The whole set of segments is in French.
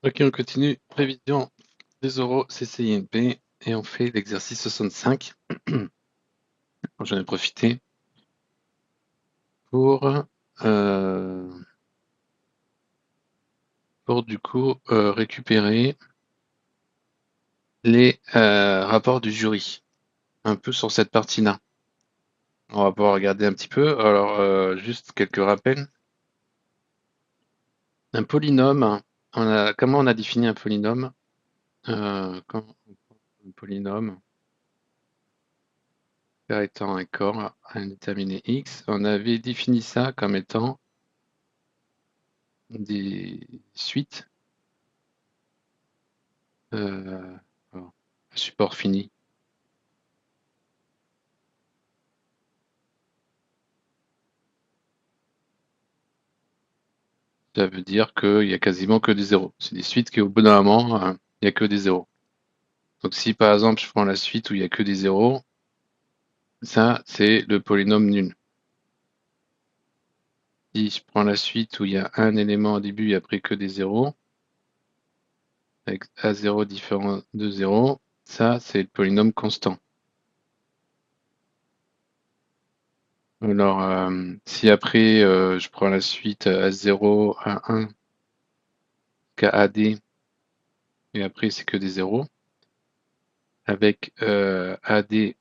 Ok, on continue. Prévision des euros CCINP et on fait l'exercice 65. J'en ai profité pour, euh, du coup récupérer les rapports du jury, un peu sur cette partie-là. On va pouvoir regarder un petit peu. Alors, juste quelques rappels. Un polynôme, comment on a défini un polynôme? Un polynôme étant un corps indéterminé x, on avait défini ça comme étant des suites, alors, support fini. Ça veut dire qu'il y a quasiment que des zéros. C'est des suites qui, au bout d'un moment, il n'y a que des zéros. Donc si par exemple je prends la suite où il n'y a que des zéros, ça c'est le polynôme nul. Si je prends la suite où il y a un élément au début et après que des zéros, avec A0 différent de 0, ça c'est le polynôme constant. Alors si après je prends la suite A0, A1, KAD, et après c'est que des zéros, avec AD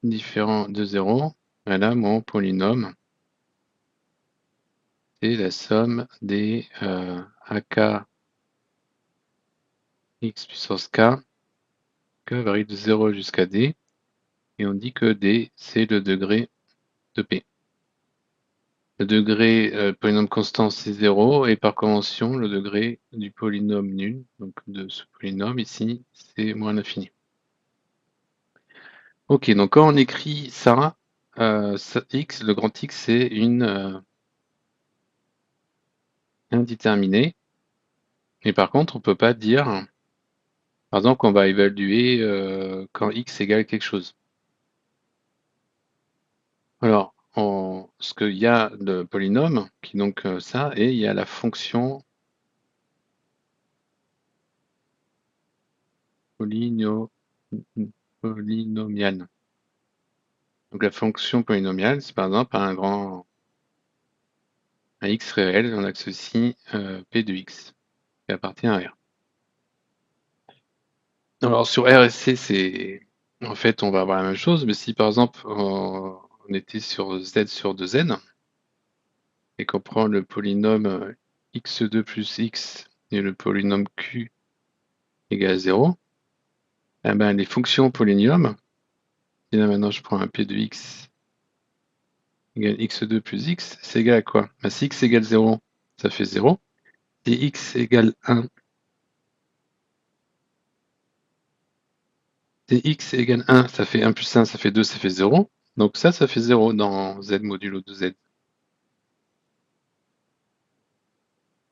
différent de 0, voilà mon polynôme, c'est la somme des AK x puissance k, k varie de 0 jusqu'à d, et on dit que d c'est le degré de p. Le degré polynôme constant c'est 0, et par convention le degré du polynôme nul, donc de ce polynôme ici, c'est moins l'infini. Ok, donc quand on écrit ça, x, le grand X c'est une indéterminée, et par contre on peut pas dire, par exemple, qu'on va évaluer quand x égale quelque chose. Alors, ce qu'il y a de polynôme, qui donc ça, et il y a la fonction polynomiale. Donc la fonction polynomiale, c'est par exemple un x réel, on a que ceci, p de x, qui appartient à R. Alors sur R et C, c'est en fait on va avoir la même chose, mais si par exemple on était sur Z sur 2n, et qu'on prend le polynôme x2 plus x et le polynôme q égale 0, eh ben, les fonctions polynômes, et là maintenant je prends un p de x égale x2 plus x, c'est égal à quoi? Ben, si x égale 0, ça fait 0. Si x égale 1, si x égale 1, ça fait 1 plus 1, ça fait 2, ça fait 0. Donc ça fait 0 dans z modulo de z.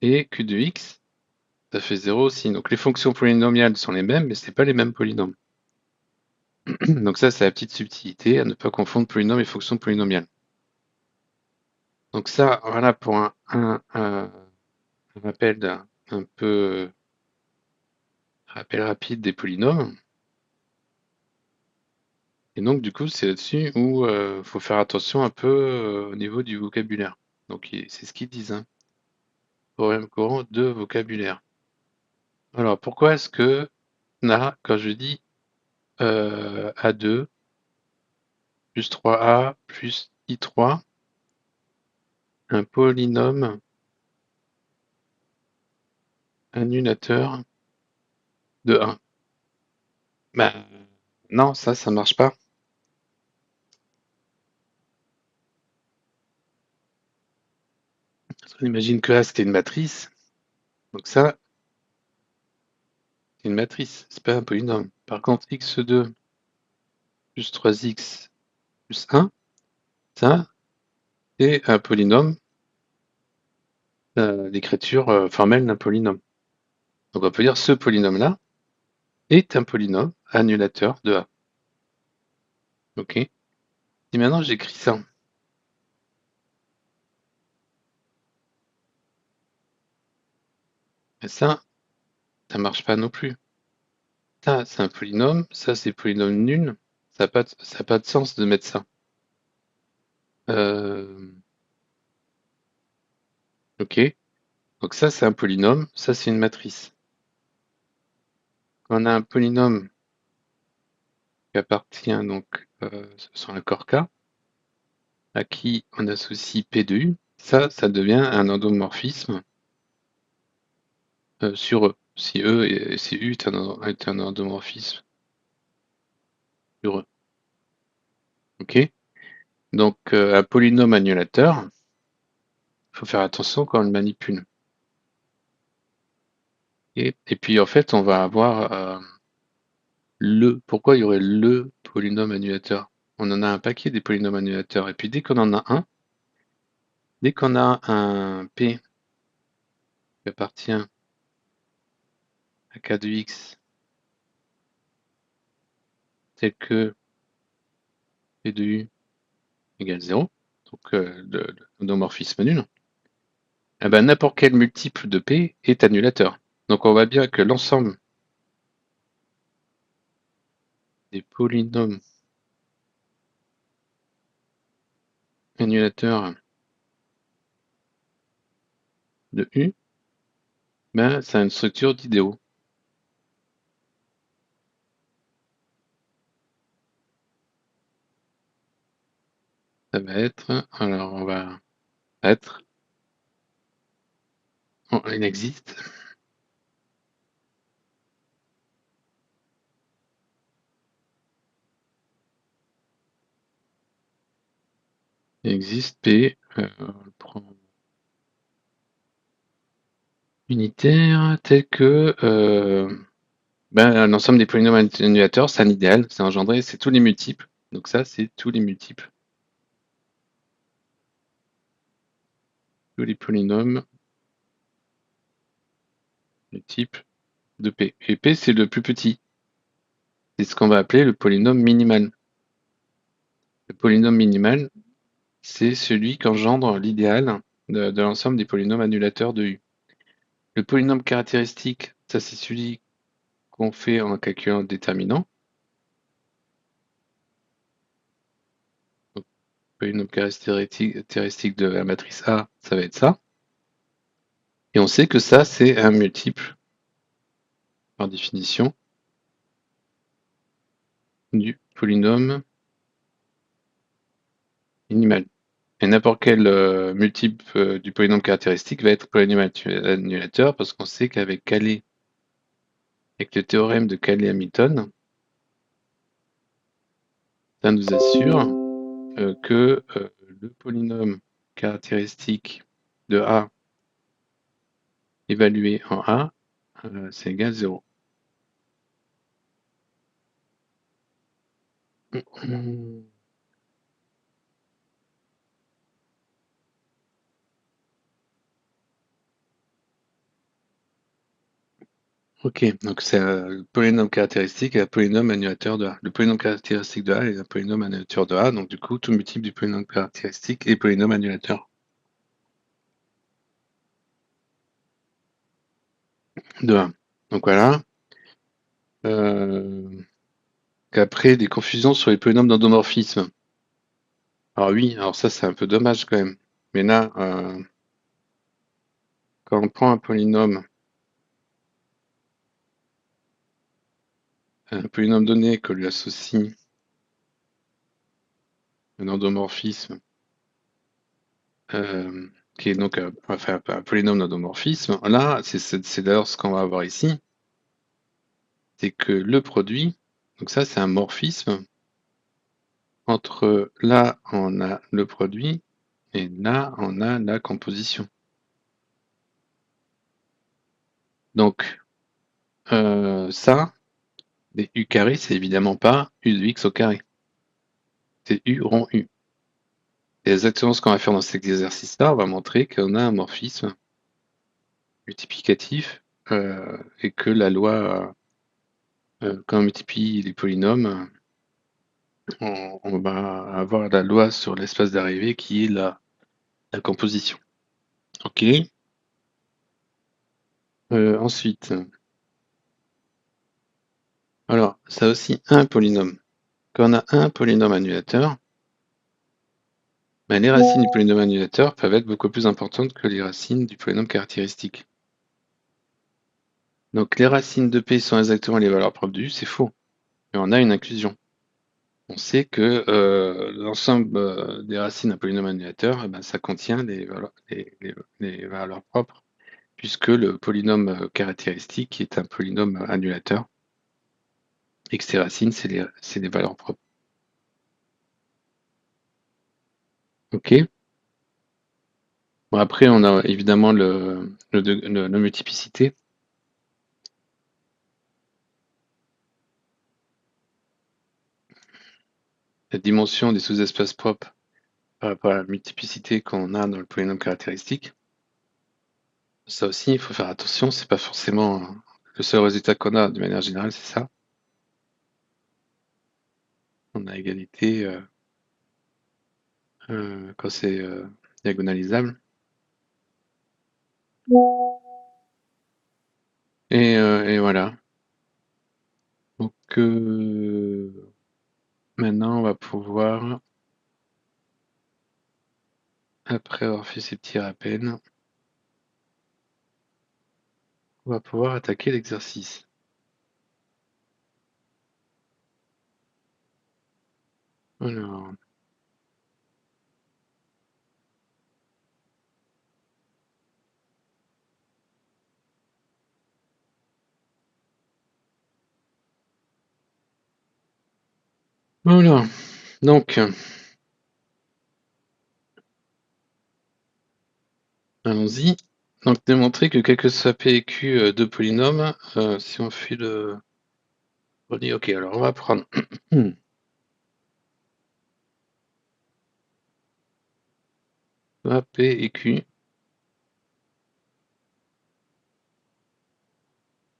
Et q de x, ça fait 0 aussi. Donc les fonctions polynomiales sont les mêmes, mais ce n'est pas les mêmes polynômes. Donc ça, c'est la petite subtilité, à ne pas confondre polynôme et fonction polynomiale. Donc ça, voilà pour un rappel un peu rappel rapide des polynômes. Et donc du coup, c'est là-dessus où faut faire attention un peu au niveau du vocabulaire. Donc c'est ce qu'ils disent, hein. Problème courant de vocabulaire. Alors pourquoi est-ce que là, quand je dis A2 plus 3A plus I3, un polynôme annulateur de 1? Ben non, ça marche pas. Parce qu'on imagine que A c'était une matrice. Donc ça, c'est une matrice, c'est pas un polynôme. Par contre, x2 plus 3x plus 1, ça, c'est un polynôme, l'écriture formelle d'un polynôme. Donc on peut dire ce polynôme-là est un polynôme annulateur de A. Ok? Et maintenant j'écris ça. Et ça, ça marche pas non plus. Ça, c'est un polynôme, ça, c'est polynôme nul. Ça n'a pas de sens de mettre ça. Euh, ok. Donc ça, c'est un polynôme, ça, c'est une matrice. Quand on a un polynôme qui appartient donc sur un corps K, à qui on associe P de U, ça devient un endomorphisme sur E. Si U est un endomorphisme sur E. Ok? Donc un polynôme annulateur, il faut faire attention quand on le manipule. Et puis en fait, on va avoir pourquoi il y aurait le polynôme annulateur? On en a un paquet des polynômes annulateurs. Et puis dès qu'on en a un, dès qu'on a un P qui appartient à K de X tel que P de U égale 0, donc l'endomorphisme nul, eh ben, n'importe quel multiple de P est annulateur. Donc on voit bien que l'ensemble des polynômes annulateurs de U, ben, ça a une structure d'idéaux. Ça va être, alors on va être, il existe, P, on le prend unitaire, tel que ben, l'ensemble des polynômes annulateurs, c'est un idéal, c'est engendré, c'est tous les multiples. Donc ça, c'est tous les multiples. Tous les polynômes multiples de P. Et P, c'est le plus petit. C'est ce qu'on va appeler le polynôme minimal. Le polynôme minimal, c'est celui qu'engendre l'idéal de l'ensemble des polynômes annulateurs de U. Le polynôme caractéristique, ça c'est celui qu'on fait en calculant le déterminant. Donc, le polynôme caractéristique de la matrice A, ça va être ça. Et on sait que ça, c'est un multiple, par définition, du polynôme minimal. Et n'importe quel multiple du polynôme caractéristique va être polynôme annulateur parce qu'on sait qu'avec Cayley, avec le théorème de Cayley-Hamilton, ça nous assure que le polynôme caractéristique de A évalué en A, c'est égal à 0. Ok, donc c'est le polynôme caractéristique et un polynôme annulateur de A. Le polynôme caractéristique de A est un polynôme annulateur de A, donc du coup, tout multiple du polynôme caractéristique est polynôme annulateur de A. Donc voilà. Qu'après, des confusions sur les polynômes d'endomorphisme. Alors oui, alors ça c'est un peu dommage quand même. Mais là, quand on prend un polynôme donné que lui associe un endomorphisme, qui est donc enfin, un polynôme d'endomorphisme, là, c'est d'ailleurs ce qu'on va avoir ici, c'est que le produit, donc ça c'est un morphisme, entre là on a le produit et là on a la composition. Donc ça, les U carré, c'est évidemment pas U de X au carré. C'est U rond U. C'est exactement ce qu'on va faire dans cet exercice-là. On va montrer qu'on a un morphisme multiplicatif et que la loi, quand on multiplie les polynômes, on va avoir la loi sur l'espace d'arrivée qui est la composition. Ok. Ensuite, Alors, ça a aussi un polynôme. Quand on a un polynôme annulateur, ben, les racines du polynôme annulateur peuvent être beaucoup plus importantes que les racines du polynôme caractéristique. Donc les racines de P sont exactement les valeurs propres de U, c'est faux. Mais on a une inclusion. On sait que l'ensemble des racines d'un polynôme annulateur, eh ben, ça contient les valeurs propres, puisque le polynôme caractéristique est un polynôme annulateur, et que ses racines, c'est les valeurs propres. OK? Bon, après, on a évidemment la multiplicité. La dimension des sous-espaces propres par rapport à la multiplicité qu'on a dans le polynôme caractéristique. Ça aussi, il faut faire attention, c'est pas forcément le seul résultat qu'on a de manière générale, c'est ça. On a égalité quand c'est diagonalisable. Et voilà. Donc maintenant, on va pouvoir, après avoir fait ces petits rappels, on va pouvoir attaquer l'exercice. Alors, voilà. Donc, allons-y. Donc, démontrer que quel que soit P et Q de polynômes, si on fait le... Ok, alors on va prendre A, P et Q.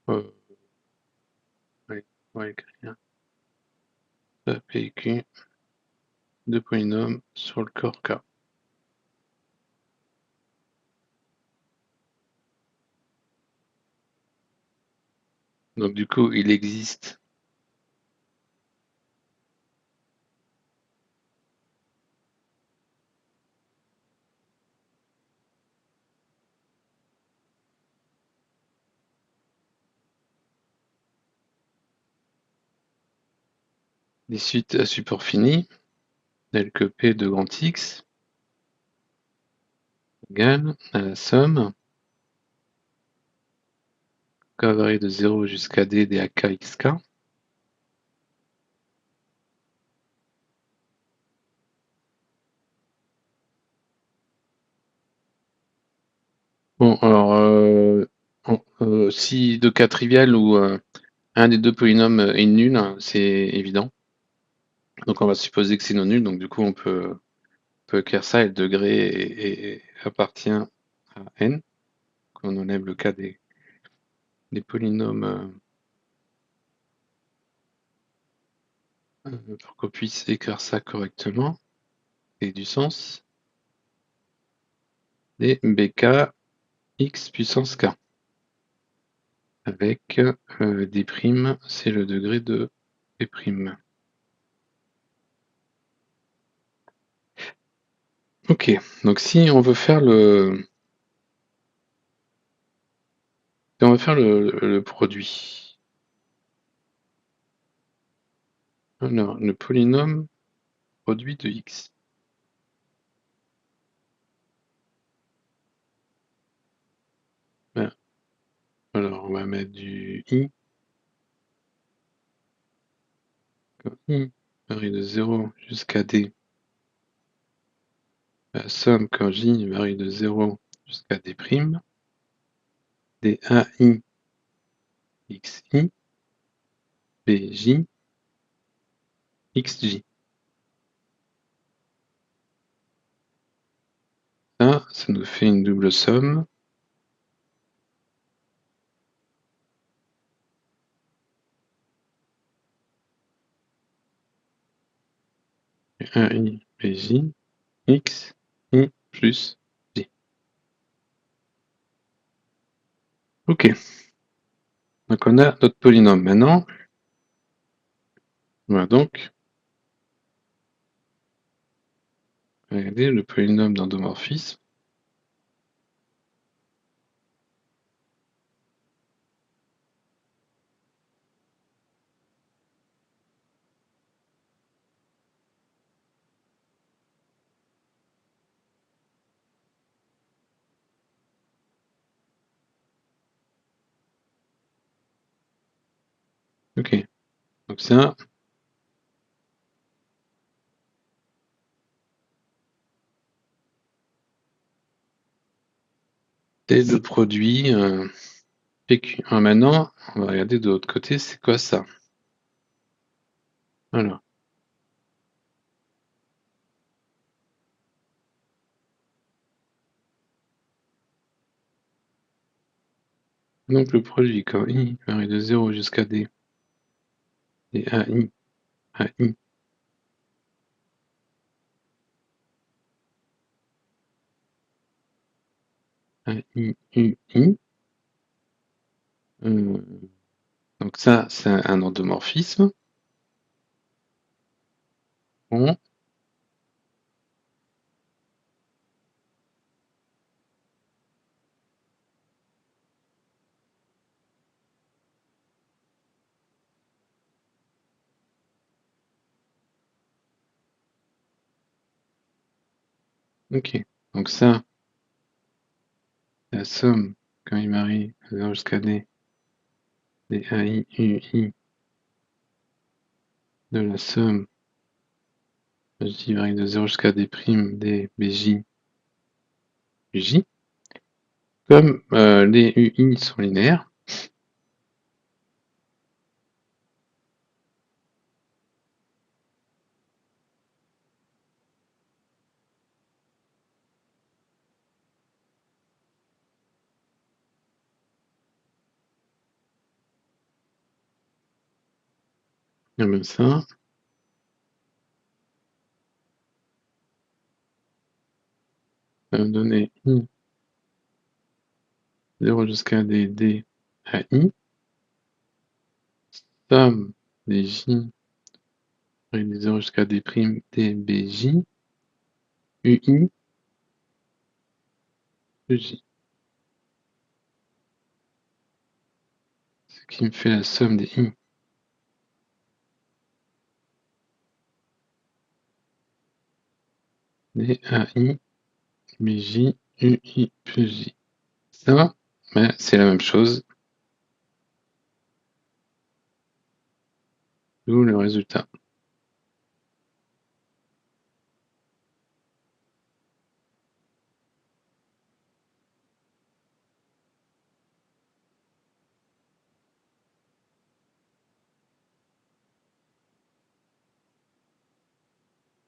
Ouais, on va écrire A, P et Q de polynômes sur le corps K. Donc du coup, il existe des suites à support fini, telles que P de grand X égale à la somme K varie de 0 jusqu'à D d'AKXK. Bon, alors, si de cas trivial où un des deux polynômes est nul, c'est évident. Donc on va supposer que c'est non nul, donc du coup on peut écrire ça et le degré appartient à n. Quand on enlève le cas des polynômes pour qu'on puisse écrire ça correctement et du sens. Des bk x puissance k. Avec des primes, c'est le degré de p prime. Ok, donc si on veut faire le produit, alors le polynôme produit de x. Ben, alors on va mettre du i. Quand i varie de 0 jusqu'à d, la somme quand j varie de 0 jusqu'à d', des ai xi, bj, xj. Ça nous fait une double somme. ai bj x i plus j. Ok, donc on a notre polynôme maintenant. On va donc regarder le polynôme d'endomorphisme. Ok, donc ça, c'est le produit PQ. Alors maintenant, on va regarder de l'autre côté, c'est quoi ça? Alors, donc le produit quand I varie de 0 jusqu'à D, et AI, AI, AI, UI, donc ça, c'est un endomorphisme. Bon, ok, donc ça, la somme quand il varie de 0 jusqu'à D, des AI, UI, de la somme, je dis varie de 0 jusqu'à D', des BJ, UJ. Comme les UI sont linéaires, comme ça, ça va me donner I 0 jusqu'à D, D à I, somme des J varie de 0 jusqu'à D', D, BJ, UI, EJ. Ce qui me fait la somme des I, D, AI, BJ, UI, plus J. Ça, ben, c'est la même chose, d'où le résultat.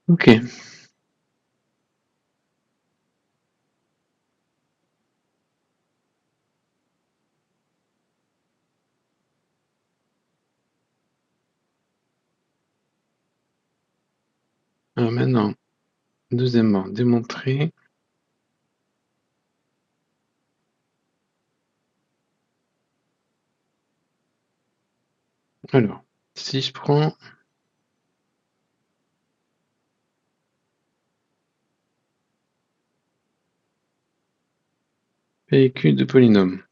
Ok, alors maintenant, deuxièmement, démontrer. Alors, si je prends PQ de polynôme,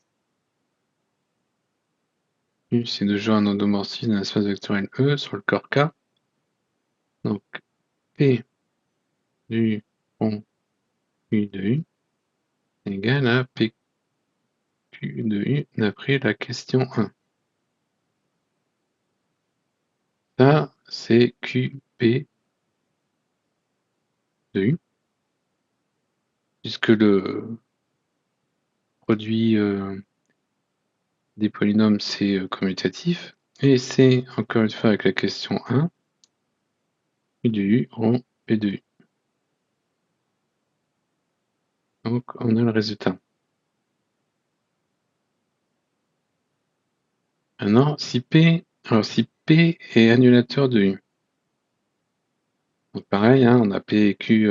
U c'est de jouer un endomorphisme d'un espace vectoriel E sur le corps K, donc P du rond U de U égale à PQ de U d'après la question 1. Ça, c'est QP de U, puisque le produit des polynômes, c'est commutatif. Et c'est, encore une fois, avec la question 1, U de U rond P de U. Donc, on a le résultat. Maintenant, si P est annulateur de U, donc pareil, hein, on a P et Q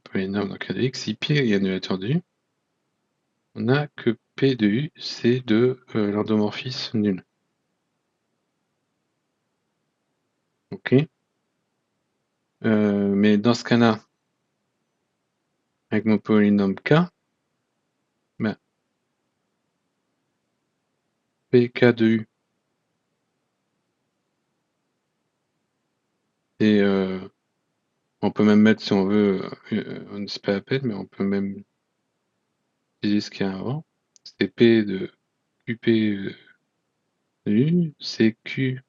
polynôme dans le cas de X, si P est annulateur de U, on a que P de U, c'est de l'endomorphisme nul. Ok. Mais dans ce cas-là, avec mon polynôme K, ben, PK de U, et on peut même mettre, si on veut, c'est pas la peine, mais on peut même utiliser ce qu'il y a avant. C'est P de QP de U, c'est Q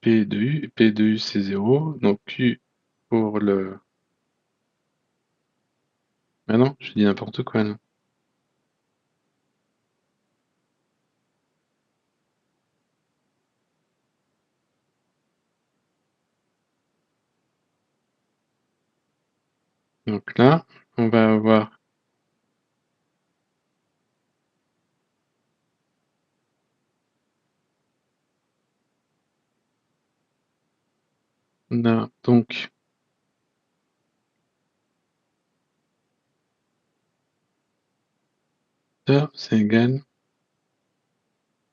P de U, P de U c'est 0, donc Q pour le... Ah non, je dis n'importe quoi là. Donc là, on va avoir on a donc ça, c'est égal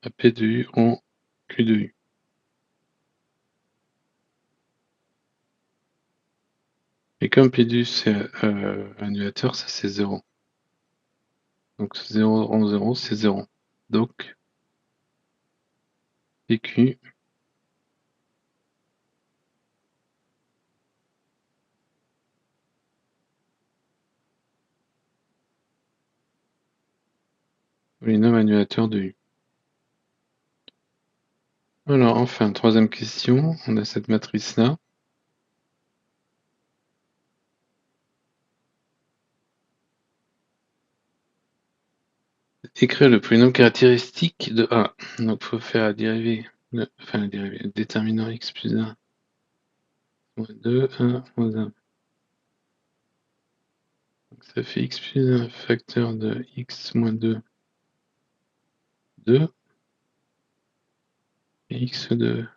à P de U en Q de U. Et comme P de U c'est annulateur, ça c'est 0. Donc 0 en 0, c'est 0. Donc PQ polynôme annulateur de U. Alors enfin, troisième question, on a cette matrice-là. Écrire le polynôme caractéristique de A. Donc il faut faire la dérivée, enfin la dérivée, le déterminant x plus 1, moins 2, 1, moins 1. Donc ça fait x plus 1 facteur de x moins 2, 2, et x2,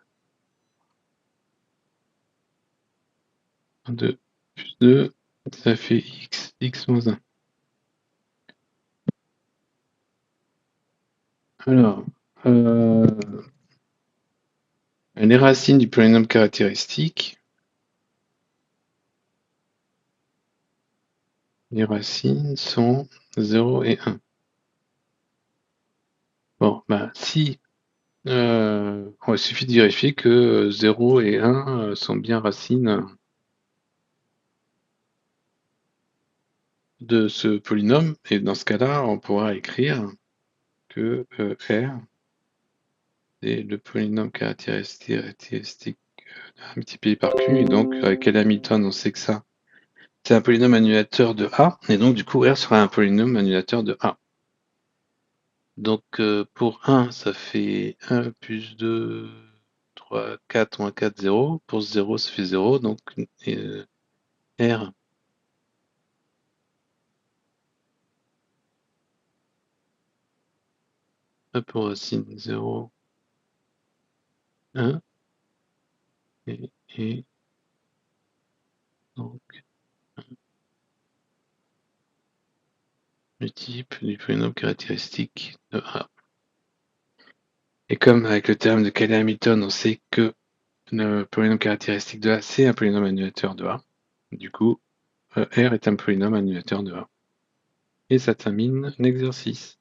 2 plus 2, ça fait x, x moins 1. Alors, les racines du polynôme caractéristique, les racines sont 0 et 1. Bon, bah si, il suffit de vérifier que 0 et 1 sont bien racines de ce polynôme, et dans ce cas-là, on pourra écrire que R est le polynôme caractéristique multiplié par Q, et donc avec L Hamilton, on sait que ça, c'est un polynôme annulateur de A, et donc du coup R sera un polynôme annulateur de A. Donc pour 1, ça fait 1 plus 2, 3, 4, moins 4, 0. Pour 0, ça fait 0, donc R pour racine 0, 1, et donc multiple du polynôme caractéristique de A. Et comme avec le théorème de Cayley-Hamilton, on sait que le polynôme caractéristique de A, c'est un polynôme annulateur de A. Du coup, R est un polynôme annulateur de A. Et ça termine l'exercice.